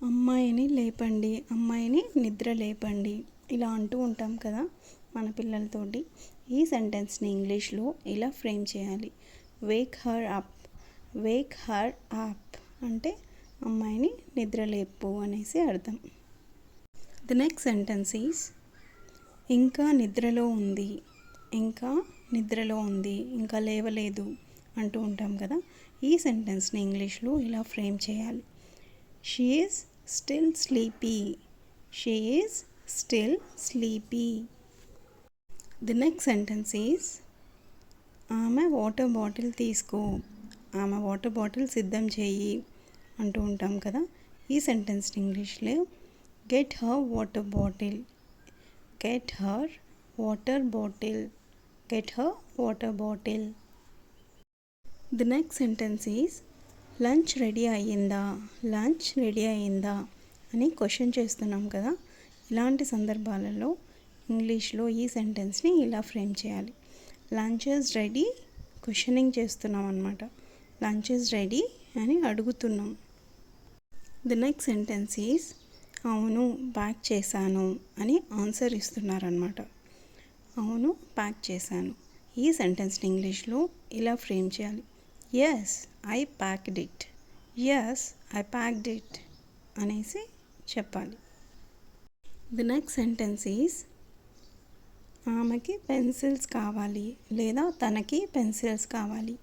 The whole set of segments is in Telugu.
అమ్మాయిని లేపండి, అమ్మాయిని నిద్ర లేపండి ఇలా అంటూ ఉంటాం కదా మన పిల్లలతోటి. ఈ సెంటెన్స్ని ఇంగ్లీష్లో ఇలా ఫ్రేమ్ చేయాలి. Wake her up, Wake her up అంటే అమ్మాయిని నిద్ర లేపు అనేసి అర్థం. ది నెక్స్ట్ సెంటెన్స్ ఈజ్ ఇంకా నిద్రలో ఉంది, ఇంకా నిద్రలో ఉంది, ఇంకా లేవలేదు అంటూ ఉంటాం కదా. ఈ సెంటెన్స్ని ఇంగ్లీష్లో ఇలా ఫ్రేమ్ చేయాలి. She is still sleepy, she is still sleepy. The next sentence is ఆమె వాటర్ బాటిల్ తీసుకో, ఆమె వాటర్ బాటిల్ సిద్ధం చేయి అంటూ ఉంటాం కదా. ఈ సెంటెన్స్ని ఇంగ్లీష్లో get her water bottle, get her water bottle, get her water bottle. The next sentence is lunch ready అయ్యిందా, లంచ్ రెడీ అయ్యిందా అని క్వశ్చన్ చేస్తున్నాం కదా. ఇలాంటి సందర్భాలలో ఇంగ్లీష్లో ఈ సెంటెన్స్ని ఇలా ఫ్రేమ్ చేయాలి. లంచ్ ఈజ్ రెడీ, క్వశ్చనింగ్ చేస్తున్నాం అన్నమాట. లంచ్ ఈజ్ రెడీ అని అడుగుతున్నాం. ది నెక్స్ట్ సెంటెన్స్ ఈజ్ అవును ప్యాక్ చేశాను అని ఆన్సర్ ఇస్తున్నారనమాట. అవును ప్యాక్ చేశాను. ఈ సెంటెన్స్ని ఇంగ్లీష్లో ఇలా ఫ్రేమ్ చేయాలి. Yes I packed it, yes I packed it అనేసి చెప్పాలి. ది నెక్స్ట్ సెంటెన్స్ ఈజ్ ఆమెకి పెన్సిల్స్ కావాలి లేదా తనకి పెన్సిల్స్ కావాలి.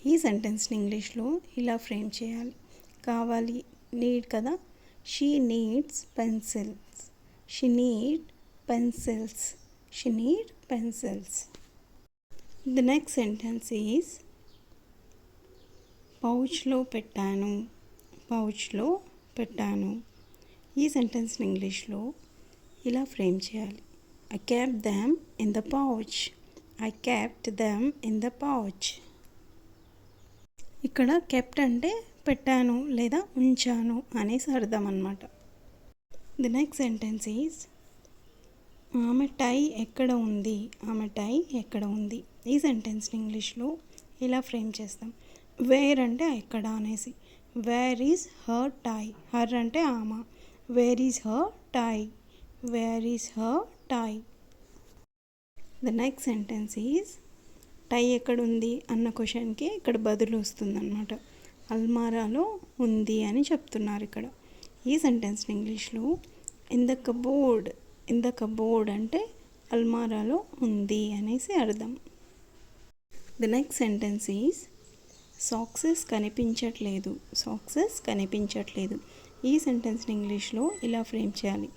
ఈ సెంటెన్స్ని ఇంగ్లీష్లో ఇలా ఫ్రేమ్ చేయాలి. కావాలి నీడ్ కదా, she needs pencils, she need pencils, she need pencils. The next sentence is పౌచ్లో పెట్టాను, పౌచ్లో పెట్టాను. ఈ సెంటెన్స్ని ఇంగ్లీష్లో ఇలా ఫ్రేమ్ చేయాలి. I kept them in the pouch, I kept them in the pouch. ఇక్కడ కెప్ట్ అంటే పెట్టాను లేదా ఉంచాను అనేసి అర్థం అన్నమాట. ది నెక్స్ట్ సెంటెన్స్ ఈజ్ ఆమె టై ఎక్కడ ఉంది, ఆమె టై ఎక్కడ ఉంది. ఈ సెంటెన్స్ని ఇంగ్లీష్లో ఇలా ఫ్రేమ్ చేస్తాం. వేర్ అంటే ఎక్కడ అనేసి, where is her tie, her అంటే ఆమె, where is her tie, where is her tie. The next sentence is tie ఎక్కడుంది అన్న క్వశ్చన్కి ఇక్కడ బదులు వస్తుందన్నమాట. అల్మారాలో ఉంది అని చెప్తున్నారు ఇక్కడ. ఈ సెంటెన్స్ని ఇంగ్లీష్లో in the cupboard, in the cupboard అంటే అల్మారాలో ఉంది అనేసి అర్థం. The next sentence is socks కనిపించట్లేదు, సాక్సెస్ కనిపించట్లేదు. ఈ సెంటెన్స్ని ఇంగ్లీష్లో ఇలా ఫ్రేమ్ చేయాలి.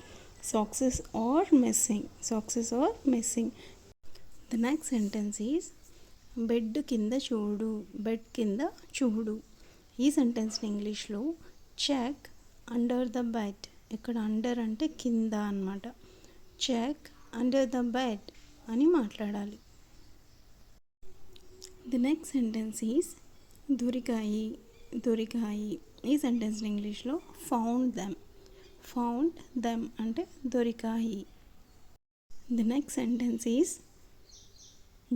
Socks are missing, socks are missing. The next sentence is bed కింద చూడు, బెడ్ కింద చూడు. ఈ సెంటెన్స్ని ఇంగ్లీష్లో చెక్ అండర్ ద బెడ్, ఇక్కడ అండర్ అంటే కింద అన్నమాట. చెక్ అండర్ ద బెడ్ అని మాట్లాడాలి. ది నెక్స్ట్ సెంటెన్స్ ఈజ్ దొరికాయి, దొరికాయి. ఈ సెంటెన్స్ని ఇంగ్లీష్లో ఫౌండ్ దెమ్, ఫౌండ్ దెమ్ అంటే దొరికాయి. ది నెక్స్ట్ సెంటెన్స్ ఈజ్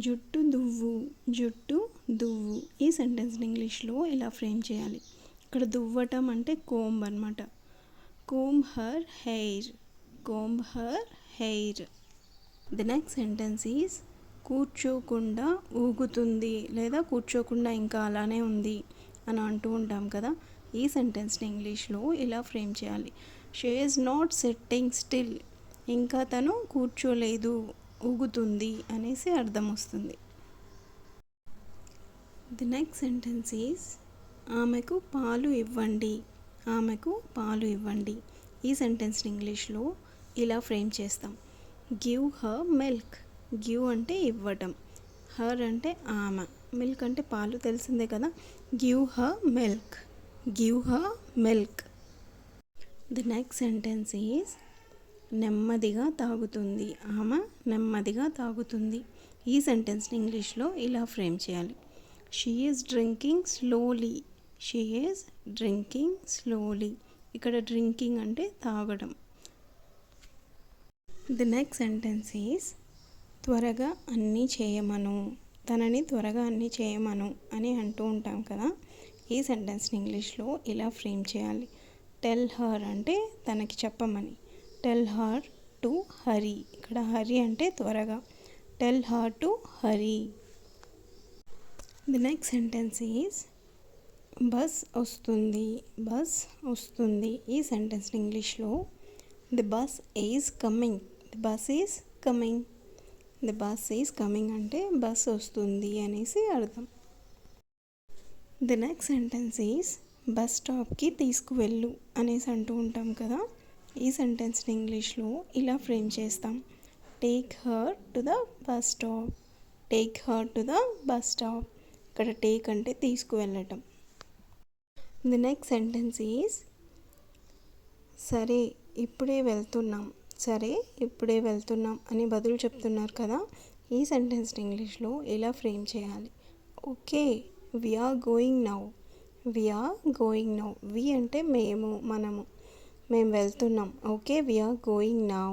జుట్టు దువ్వు, జుట్టు దువ్వు. ఈ సెంటెన్స్ని ఇంగ్లీష్లో ఇలా ఫ్రేమ్ చేయాలి. ఇక్కడ దువ్వటం అంటే కోంబ్ అనమాట. Comb her hair, comb her hair. The next sentence is కూర్చోకుండా ఊగుతుంది లేదా కూర్చోకుండా ఇంకా అలానే ఉంది అని అంటూ ఉంటాం కదా. ఈ సెంటెన్స్ని ఇంగ్లీష్లో ఇలా ఫ్రేమ్ చేయాలి. She is not sitting still, ఇంకా తను కూర్చోలేదు ఊగుతుంది అనేసి అర్థం వస్తుంది. ది నెక్స్ట్ సెంటెన్స్ ఈజ్ ఆమెకు పాలు ఇవ్వండి, ఆమెకు పాలు ఇవ్వండి. ఈ సెంటెన్స్ని ఇంగ్లీష్లో ఇలా ఫ్రేమ్ చేస్తాం. గివ్ హర్ మిల్క్, గివ్ అంటే ఇవ్వటం, హర్ అంటే ఆమె, మిల్క్ అంటే పాలు తెలిసిందే కదా. Give her milk, give her milk. The next sentence is నెమ్మదిగా తాగుతుంది, ఆమె నెమ్మదిగా తాగుతుంది. ఈ సెంటెన్స్ని ఇంగ్లీష్లో ఇలా ఫ్రేమ్ చేయాలి. She is drinking slowly, she is drinking slowly. ఇక్కడ డ్రింకింగ్ అంటే తాగడం. ది నెక్స్ట్ సెంటెన్స్ ఈజ్ త్వరగా అన్నీ చేయమను, తనని త్వరగా అన్నీ చేయమను అని అంటూ ఉంటాం కదా. ఈ సెంటెన్స్ని ఇంగ్లీష్లో ఇలా ఫ్రేమ్ చేయాలి. టెల్ హర్ అంటే తనకి చెప్పమని. Tell her to hurry. ఇక్కడ హరీ అంటే త్వరగా. Tell her to hurry. The next sentence is bus వస్తుంది. బస్ వస్తుంది. ఈ సెంటెన్స్ ఇంగ్లీష్లో the bus is coming. The bus is coming. The bus is coming అంటే బస్ వస్తుంది అనేసి అర్థం. The next sentence is bus స్టాప్కి తీసుకువెళ్ళు అనేసి అంటూ ఉంటాం కదా. ఈ సెంటెన్స్ని ఇంగ్లీష్లో ఇలా ఫ్రేమ్ చేస్తాం. Take her to the bus stop. Take her to the bus stop. ఇక్కడ టేక్ అంటే తీసుకువెళ్ళటం. ది నెక్స్ట్ సెంటెన్స్ ఈజ్ సరే ఇప్పుడే వెళ్తున్నాం. సరే ఇప్పుడే వెళ్తున్నాం అని బదులు చెప్తున్నారు కదా. ఈ సెంటెన్స్ ఇంగ్లీష్లో ఎలా ఫ్రేమ్ చేయాలి. Okay we are going now. We are going now. We అంటే మేము, మనము, మేము వెళ్తున్నాం. Okay we are going now.